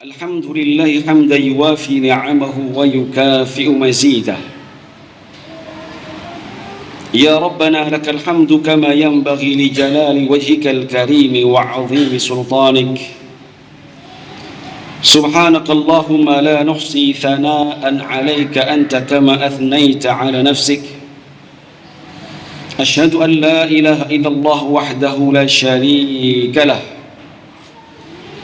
الحمد لله حمدا يوافي نعمه ويكافئ مزيده. يا ربنا لك الحمد كما ينبغي لجلال وجهك الكريم وعظيم سلطانك. سبحانك اللهم لا نحصي ثناء عليك أنت كما أثنيت على نفسك. أشهد أن لا إله إلا الله وحده لا شريك له،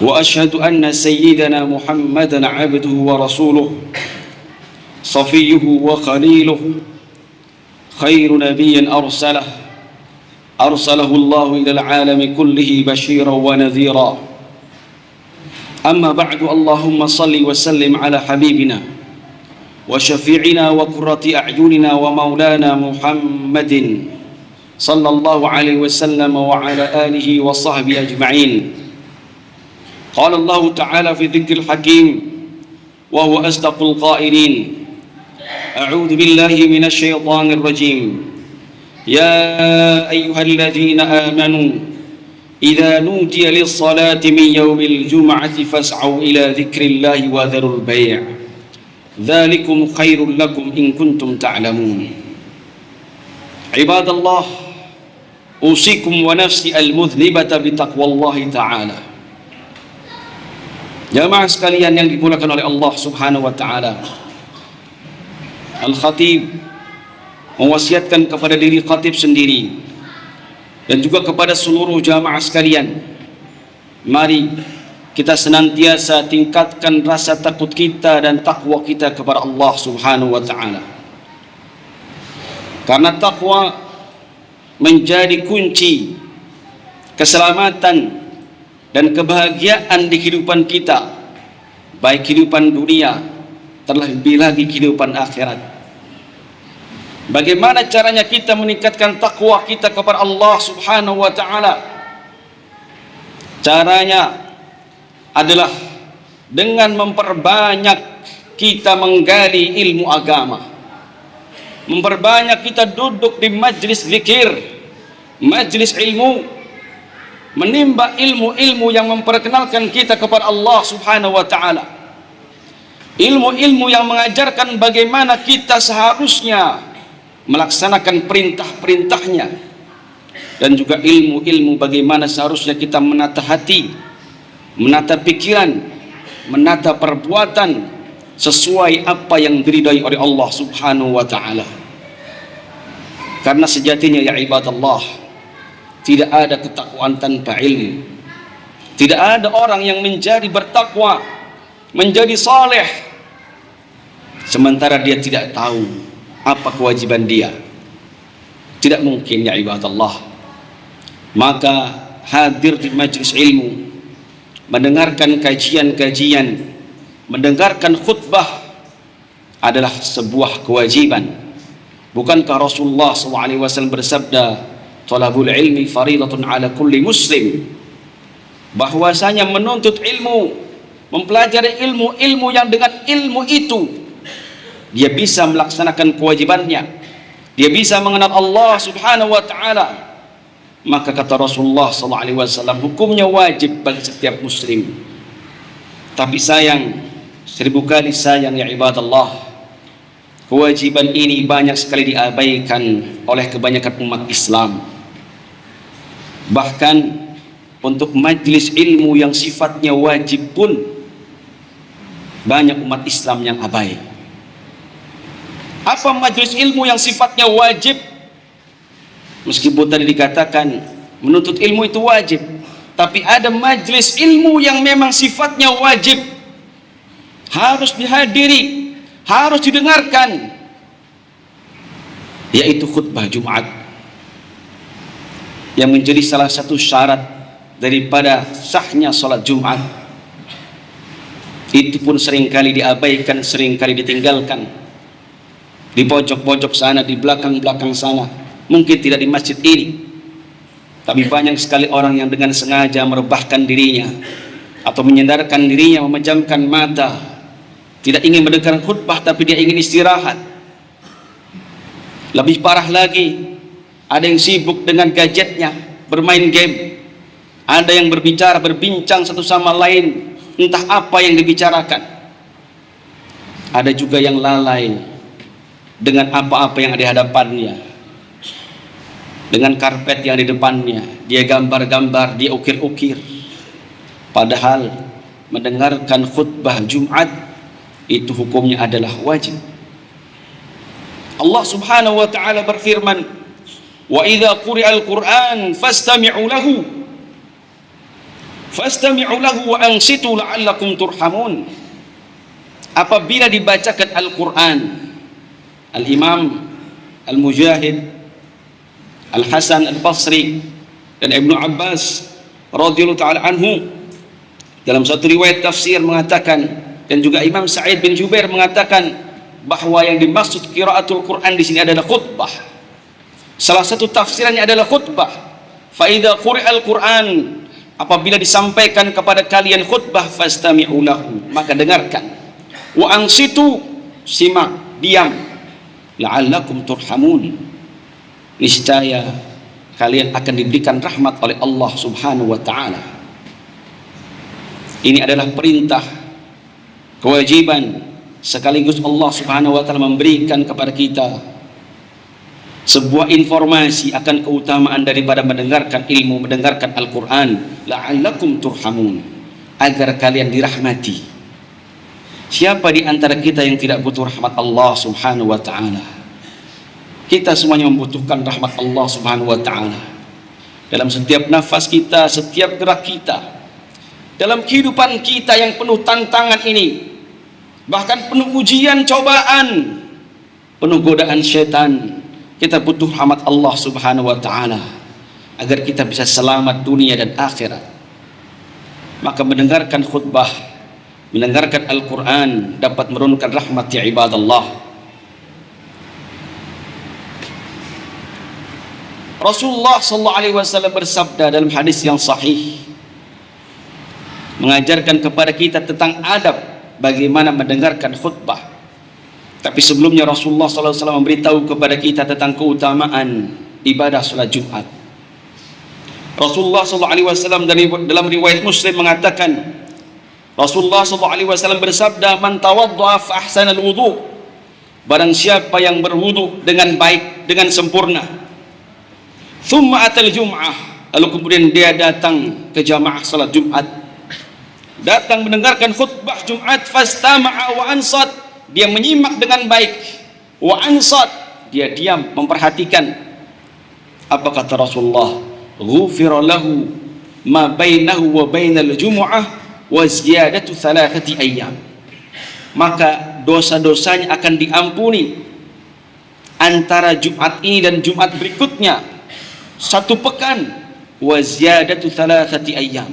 وأشهد أن سيدنا محمدا عبده ورسوله صفيه وخليله، خير نبي أرسله الله إلى العالم كله بشيرا ونذيرا. أما بعد، اللهم صل وسلم على حبيبنا وشفيعنا وقرة أعيننا ومولانا محمد صلى الله عليه وسلم وعلى آله وصحبه أجمعين. قال الله تعالى في ذكر الحكيم وهو أصدق القائلين: أعوذ بالله من الشيطان الرجيم. يا أيها الذين آمنوا إذا نودي للصلاة من يوم الجمعة فاسعوا إلى ذكر الله وذروا البيع ذلكم خير لكم إن كنتم تعلمون. عباد الله، أوصيكم ونفسي المذنبة بتقوى الله تعالى. Jamaah sekalian yang dimuliakan oleh Allah Subhanahu wa taala, Al-Khatib mewasiatkan kepada diri khatib sendiri dan juga kepada seluruh jamaah sekalian, mari kita senantiasa tingkatkan rasa takut kita dan takwa kita kepada Allah Subhanahu wa taala. Karena takwa menjadi kunci keselamatan dan kebahagiaan di kehidupan kita, baik kehidupan dunia terlebih lagi kehidupan akhirat. Bagaimana caranya kita meningkatkan takwa kita kepada Allah Subhanahu wa taala? Caranya adalah dengan memperbanyak kita menggali ilmu agama, memperbanyak kita duduk di majlis zikir, majlis ilmu, menimba ilmu-ilmu yang memperkenalkan kita kepada Allah Subhanahu wa taala. Ilmu-ilmu yang mengajarkan bagaimana kita seharusnya melaksanakan perintah-perintahnya, dan juga ilmu-ilmu bagaimana seharusnya kita menata hati, menata pikiran, menata perbuatan sesuai apa yang diridai oleh Allah Subhanahu wa taala. Karena sejatinya ya ibadallah, tidak ada ketakwaan tanpa ilmu. Tidak ada orang yang menjadi bertakwa, menjadi saleh, sementara dia tidak tahu apa kewajiban dia. Tidak mungkin ya ibadallah. Maka hadir di majlis ilmu, mendengarkan kajian-kajian, mendengarkan khutbah adalah sebuah kewajiban. Bukankah Rasulullah SAW bersabda, talabul ilmi faridatun ala kulli muslim, bahwasanya menuntut ilmu, mempelajari ilmu-ilmu yang dengan ilmu itu dia bisa melaksanakan kewajibannya, dia bisa mengenal Allah Subhanahu wa taala. Maka kata Rasulullah SAW, hukumnya wajib bagi setiap muslim. Tapi sayang, 1000 kali sayang ya ibadallah, kewajiban ini banyak sekali diabaikan oleh kebanyakan umat Islam. Bahkan untuk majlis ilmu yang sifatnya wajib pun banyak umat Islam yang abai. Apa majlis ilmu yang sifatnya wajib? Meskipun tadi dikatakan menuntut ilmu itu wajib, tapi ada majlis ilmu yang memang sifatnya wajib, harus dihadiri, harus didengarkan, yaitu khutbah Jumat, yang menjadi salah satu syarat daripada sahnya salat Jumat. Itu pun seringkali diabaikan, seringkali ditinggalkan. Di pojok-pojok sana, di belakang-belakang sana, mungkin tidak di masjid ini, tapi banyak sekali orang yang dengan sengaja merebahkan dirinya atau menyandarkan dirinya, memejamkan mata, tidak ingin mendengar khutbah tapi dia ingin istirahat. Lebih parah lagi, ada yang sibuk dengan gadgetnya, bermain game, ada yang berbicara, berbincang satu sama lain, entah apa yang dibicarakan. Ada juga yang lalai dengan apa-apa yang ada di hadapannya, dengan karpet yang di depannya, dia gambar-gambar, dia ukir-ukir. Padahal mendengarkan khutbah Jumat itu hukumnya adalah wajib. Allah Subhanahu wa taala berfirman, "Wa idza quri'al Qur'an fastami'u lahu wa ansitu la'allakum turhamun." Apabila dibacakan Al-Qur'an, Al-Imam Al-Mujahid, Al-Hasan Al-Basri dan Ibnu Abbas radhiyallahu taala anhu dalam satu riwayat tafsir mengatakan, dan juga Imam Sa'id bin Jubair mengatakan bahwa yang dimaksud qiraatul Quran di sini adalah khutbah. Salah satu tafsirannya adalah khutbah. Fa idza quri'al Quran, apabila disampaikan kepada kalian khutbah, fastami'u lahu, maka dengarkan. Wa ansitu, simak, diam. La'allakum turhamun, niscaya kalian akan diberikan rahmat oleh Allah Subhanahu wa taala. Ini adalah perintah, kewajiban, sekaligus Allah Subhanahu wa taala memberikan kepada kita sebuah informasi akan keutamaan daripada mendengarkan ilmu, mendengarkan Al-Qur'an. La'allakum turhamun, agar kalian dirahmati. Siapa di antara kita yang tidak butuh rahmat Allah Subhanahu wa taala? Kita semuanya membutuhkan rahmat Allah Subhanahu wa taala. Dalam setiap nafas kita, setiap gerak kita, dalam kehidupan kita yang penuh tantangan ini, bahkan penuh ujian, cobaan, penuh godaan syaitan, kita butuh rahmat Allah Subhanahu wa taala agar kita bisa selamat dunia dan akhirat. Maka mendengarkan khutbah, mendengarkan Al-Quran dapat menurunkan rahmat, ya ibadallah. Rasulullah SAW bersabda dalam hadis yang sahih, mengajarkan kepada kita tentang adab bagaimana mendengarkan khutbah. Tapi sebelumnya Rasulullah SAW memberitahu kepada kita tentang keutamaan ibadah salat Jumat. Rasulullah SAW dalam riwayat Muslim mengatakan, Rasulullah SAW bersabda, "Man tawadda'a fa ahsana al-wudu", barang siapa yang berwudu dengan baik, dengan sempurna, thumma atal jum'ah, lalu kemudian dia datang ke jamaah salat Jumat, datang mendengarkan khutbah Jumat, fastama'a wa ansat, dia menyimak dengan baik, wa ansat, dia diam memperhatikan. Apa kata Rasulullah? Ghufira lahu ma bainahu wa bainal jumu'ah wa ziyadatu 3 ayyam, maka dosa-dosanya akan diampuni antara Jumat ini dan Jumat berikutnya 1 pekan, wa ziyadatu 3 ayyam,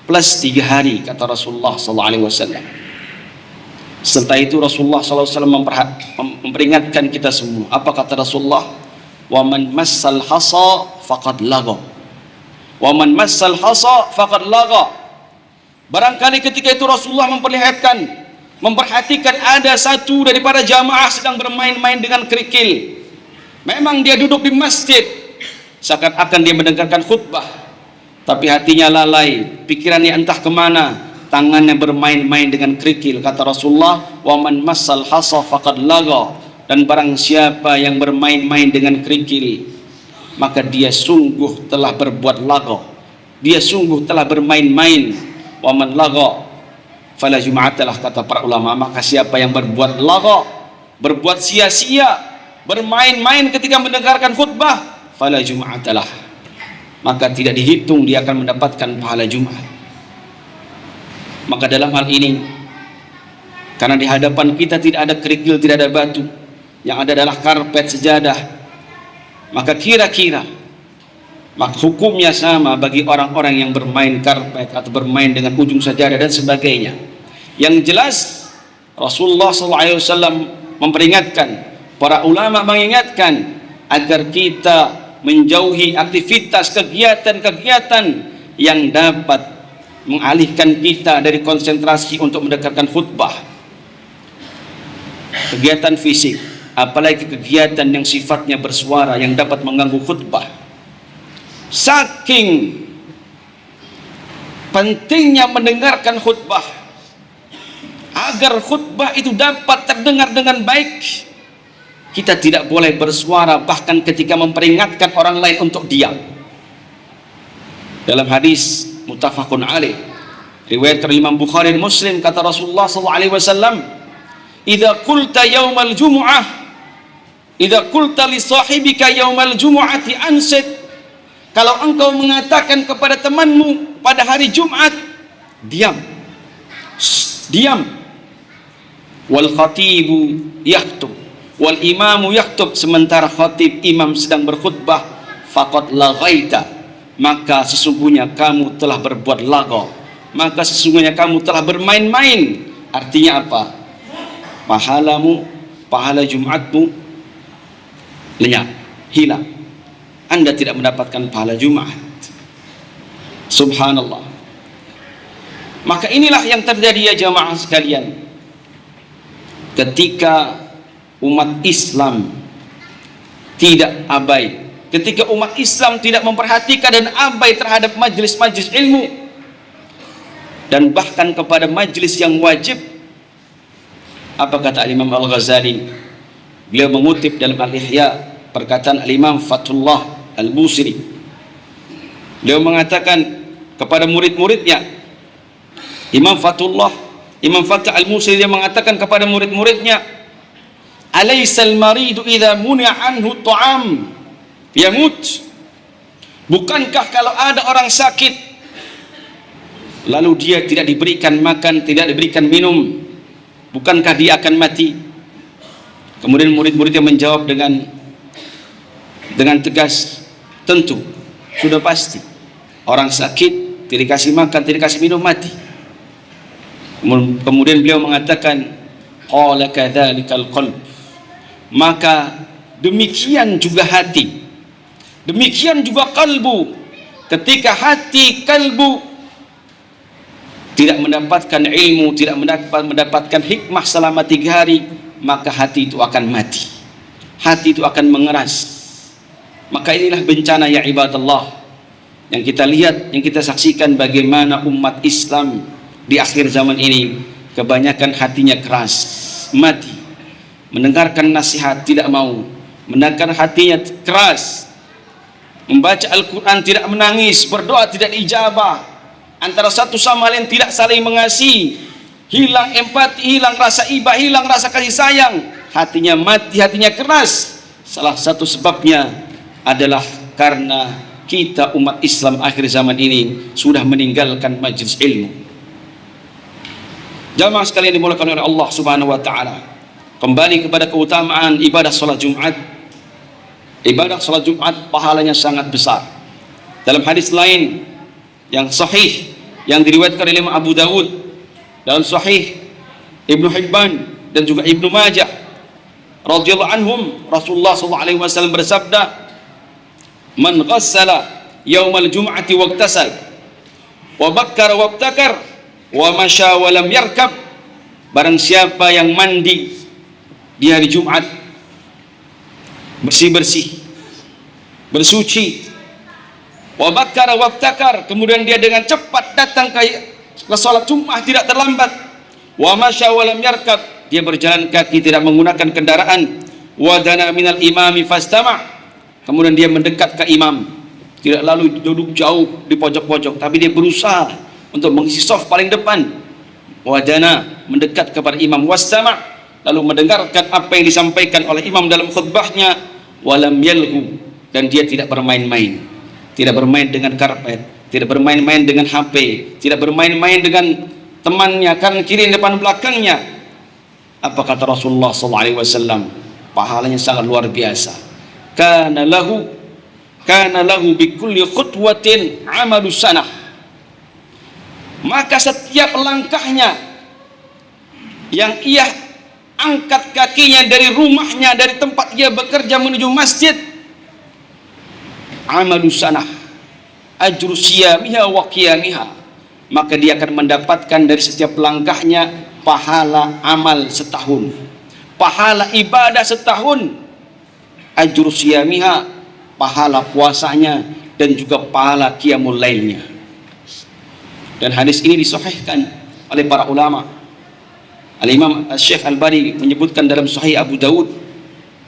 plus 3 hari, kata Rasulullah SAW. Setelah itu Rasulullah SAW memperingatkan kita semua. Apa kata Rasulullah? Wa man massal hasa faqad lagha, wa man massal hasa faqad lagha. Barangkali ketika itu Rasulullah memperhatikan ada satu daripada jamaah sedang bermain-main dengan kerikil. Memang dia duduk di masjid, seakan-akan dia mendengarkan khutbah, tapi hatinya lalai, pikirannya entah kemana, tangannya bermain-main dengan kerikil. Kata Rasulullah, wa man massal hasa faqad lagha, dan barang siapa yang bermain-main dengan kerikil, maka dia sungguh telah berbuat lagha, dia sungguh telah bermain-main. Wa man lagha fala jum'atalah, kata para ulama, maka siapa yang berbuat lagha, berbuat sia-sia, bermain-main ketika mendengarkan khutbah, fala jum'atalah, maka tidak dihitung dia akan mendapatkan pahala Jumat. Maka dalam hal ini, karena di hadapan kita tidak ada kerikil, tidak ada batu, yang ada adalah karpet, sejadah, maka kira-kira maka hukumnya sama bagi orang-orang yang bermain karpet atau bermain dengan ujung sajadah dan sebagainya. Yang jelas Rasulullah SAW memperingatkan, para ulama mengingatkan agar kita menjauhi aktivitas, kegiatan-kegiatan yang dapat mengalihkan kita dari konsentrasi untuk mendengarkan khutbah. Kegiatan fisik, apalagi kegiatan yang sifatnya bersuara yang dapat mengganggu khutbah. Saking pentingnya mendengarkan khutbah, agar khutbah itu dapat terdengar dengan baik, kita tidak boleh bersuara bahkan ketika memperingatkan orang lain untuk diam. Dalam hadis muttafaqun alaih riwayat Imam Bukhari dan Muslim, kata Rasulullah SAW, "Idza qulta yaumal jumu'ah, idza qulta li sahibika yaumal jumu'ati ansit." Kalau engkau mengatakan kepada temanmu pada hari Jumat, diam. Diam. Wal khatibu yaktub wal imamu yaktub, sementara khatib imam sedang berkhutbah, faqad laghaita, maka sesungguhnya kamu telah berbuat lagau, maka sesungguhnya kamu telah bermain-main. Artinya apa? Pahalamu, pahala Jumatmu lenyap, hilang. Anda tidak mendapatkan pahala Jumat. Subhanallah. Maka inilah yang terjadi ya jamaah sekalian, ketika umat Islam tidak abai, ketika umat Islam tidak memperhatikan dan abai terhadap majlis-majlis ilmu, dan bahkan kepada majlis yang wajib. Apa kata Imam Al-Ghazali? Beliau mengutip dalam Al-Ihya perkataan Imam Fathullah Al-Busiri. Beliau mengatakan kepada murid-muridnya, Imam Fathullah Al-Busiri, dia mengatakan kepada murid-muridnya, "Alaysal maridu idza muni'a anhu ta'am yamut?" Bukankah kalau ada orang sakit lalu dia tidak diberikan makan, tidak diberikan minum, bukankah dia akan mati? Kemudian murid-muridnya menjawab dengan tegas, tentu, sudah pasti. Orang sakit tidak dikasih makan, tidak dikasih minum, mati. Kemudian beliau mengatakan, qala kadzalikal qalb, maka demikian juga hati, demikian juga kalbu. Ketika hati, kalbu tidak mendapatkan ilmu, tidak mendapatkan hikmah selama 3 hari, maka hati itu akan mati, hati itu akan mengeras. Maka inilah bencana ya ibadallah yang kita lihat, yang kita saksikan, bagaimana umat Islam di akhir zaman ini kebanyakan hatinya keras, mati. Mendengarkan nasihat tidak mau, mendengarkan hatinya keras, membaca Al-Quran tidak menangis, berdoa tidak diijabah, antara satu sama lain tidak saling mengasihi, hilang empati, hilang rasa iba, hilang rasa kasih sayang, hatinya mati, hatinya keras. Salah satu sebabnya adalah karena kita umat Islam akhir zaman ini sudah meninggalkan majlis ilmu. Jamaah sekalian dimuliakan oleh Allah Subhanahu wa taala, kembali kepada keutamaan ibadah salat Jumat. Ibadah salat Jumat pahalanya sangat besar. Dalam hadis lain yang sahih yang diriwayatkan oleh Imam Abu Dawud, dalam sahih Ibnu Hibban dan juga Ibnu Majah radhiyallahu anhum, Rasulullah SAW bersabda, "Man ghassala yaumal jum'ati waqtasal wa bakkara wabtakar wa masya wa lam yarkab." Barang siapa yang mandi di hari Jumat, bersih-bersih, bersuci, wa bakkara wabtakar, kemudian dia dengan cepat datang ke salat Jumat, tidak terlambat, wa masya wa lam yarkab, dia berjalan kaki, tidak menggunakan kendaraan, wa dana minal imami fastama', kemudian dia mendekat ke imam, tidak lalu duduk jauh di pojok-pojok, tapi dia berusaha untuk mengisi saf paling depan. Wadana, mendekat kepada imam, wastama', lalu mendengarkan apa yang disampaikan oleh imam dalam khutbahnya. Walam yalhu, dan dia tidak bermain-main, tidak bermain dengan karpet, tidak bermain-main dengan HP, tidak bermain-main dengan temannya kanan kiri depan belakangnya. Apa kata Rasulullah SAW? Pahalanya sangat luar biasa. Kana lahu bikulli khutwatin amalu sanah, maka setiap langkahnya yang ia angkat kakinya dari rumahnya, dari tempat ia bekerja menuju masjid, amalu sanah, ajru siyamiha wa qiyamiha, maka dia akan mendapatkan dari setiap langkahnya pahala amal setahun, pahala ibadah setahun. Ajru siyamiha, pahala puasanya, dan juga pahala qiyamul lailnya. Dan hadis ini disahihkan oleh para ulama. Al-Imam Syekh Al-Albani menyebutkan dalam Sahih Abu Daud,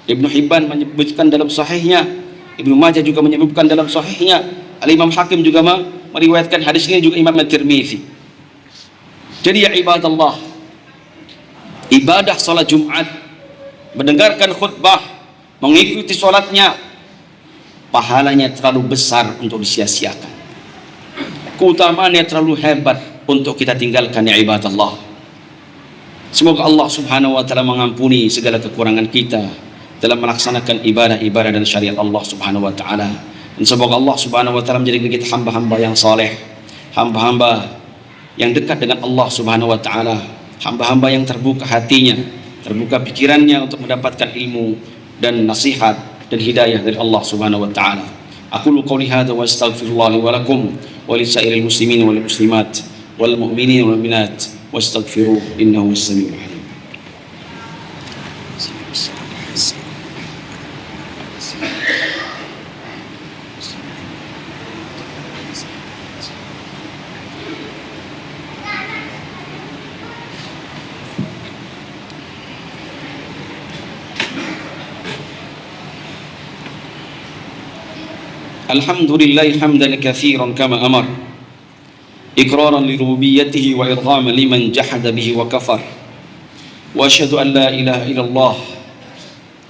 Ibnu Hibban menyebutkan dalam sahihnya, Ibnu Majah juga menyebutkan dalam sahihnya, Al-Imam Hakim juga meriwayatkan hadis ini, juga Imam At-Tirmizi. Jadi ya ibadallah, ibadah salat Jumat, mendengarkan khutbah, mengikuti salatnya, pahalanya terlalu besar untuk disia-siakan. Keutamaannya terlalu hebat untuk kita tinggalkan ya ibadallah. Semoga Allah Subhanahu wa taala mengampuni segala kekurangan kita dalam melaksanakan ibadah-ibadah dan syariat Allah Subhanahu wa taala. Dan semoga Allah Subhanahu wa taala menjadikan kita hamba-hamba yang saleh, hamba-hamba yang dekat dengan Allah Subhanahu wa taala, hamba-hamba yang terbuka hatinya, terbuka pikirannya untuk mendapatkan ilmu dan nasihat dan hidayah dari Allah Subhanahu wa taala. Aqulu qouli hadza wa astaghfirullah li wa lakum wa li sa'iril muslimin wal muslimat wal mu'minin wal mu'minat wastaghfiruhu innahu as-sami'ul 'alim. Alhamdulillah hamdan katsiran kama amar, iqraran li rububiyyatihi wa irghaman liman jahada bihi wa kafar. Wa asyhadu an la ilaha illallah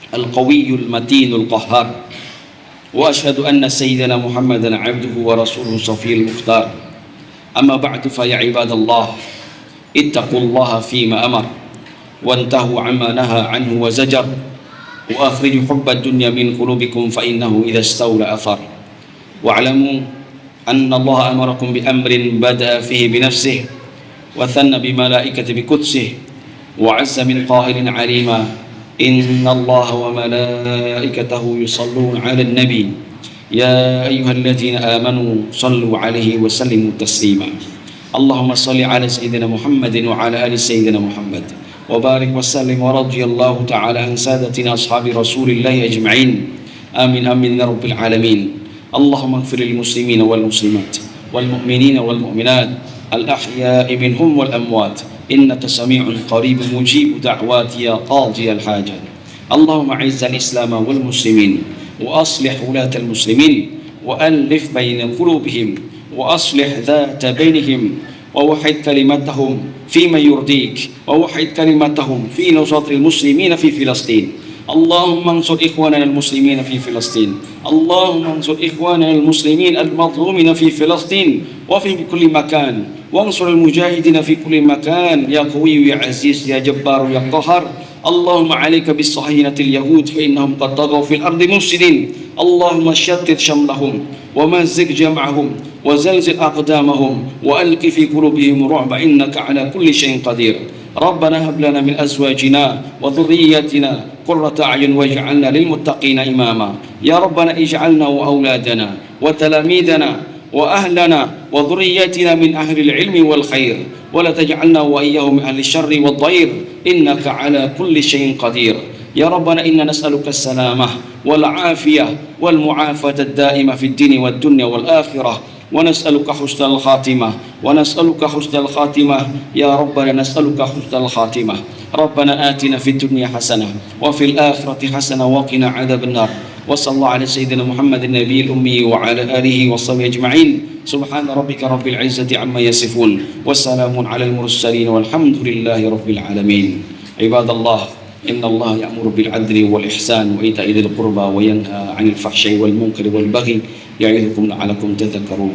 al-qawiyyul matinul qahhar. Wa asyhadu anna sayyidina Muhammadan 'abduhu wa rasuluhu safiyul mukhtar. Amma ba'du fa ya ibadallah, ittaqullaha fima amar wantahu 'amma naha 'anhu wa zajar. Wa akhriju hubbad dunya min qulubikum fa innahu idza istawla athar. واعلموا أن الله أمركم بأمر بدأ فيه بنفسه وثنى بملائكة بقدسه وعز من قائل عليما إن الله وملائكته يصلون على النبي يا أيها الذين آمنوا صلوا عليه وسلموا تسليما اللهم صل على سيدنا محمد وعلى آل سيدنا محمد وبارك وسلم ورضي الله تعالى عن سادتنا أصحاب رسول الله أجمعين آمين آمين يا رب العالمين. اللهم اغفر للمسلمين والمسلمات والمؤمنين والمؤمنات الأحياء منهم والأموات إنك سميع قريب مجيب دعوات يا قاضي الحاجات. اللهم أعز الإسلام والمسلمين وأصلح ولاة المسلمين وألف بين قلوبهم وأصلح ذات بينهم ووحد كلمتهم فيما يرضيك ووحد كلمتهم في نصرة المسلمين في فلسطين. اللهم انصر إخواننا المسلمين في فلسطين. اللهم انصر إخواننا المسلمين المظلومين في فلسطين وفي كل مكان وانصر المجاهدين في كل مكان يا قوي يا عزيز يا جبار يا قهار. اللهم عليك بالصهاينة اليهود فإنهم قد طغوا في الأرض مفسدين. اللهم شتت شملهم ومزق جمعهم وزلزل أقدامهم وألق في قلوبهم رعب إنك على كل شيء قدير. ربنا هب لنا من أزواجنا وذرياتنا قرة أعين واجعلنا للمتقين إماما. يا ربنا اجعلنا وأولادنا وتلاميذنا وأهلنا وذرياتنا من أهل العلم والخير ولا تجعلنا وإياهم من أهل الشر والضير إنك على كل شيء قدير. يا ربنا إنا نسألك السلامة والعافية والمعافاة الدائمة في الدين والدنيا والآخرة ونسألك حسن الخاتمة ونسألك حسن الخاتمة يا ربنا نسألك حسن الخاتمة. ربنا آتنا في الدنيا حسنة وفي الآخرة حسنة وقنا عذاب النار. وصلى الله على سيدنا محمد النبي الأمي وعلى آله وصحبه أجمعين. سبحان ربك رب العزة عما يصفون وسلام على المرسلين والحمد لله رب العالمين. عباد الله إن الله يأمر بالعدل والإحسان وإيتاء ذي القربى وينهى عن الفحشاء والمنكر والبغي يعظكم لعلكم تذكرون.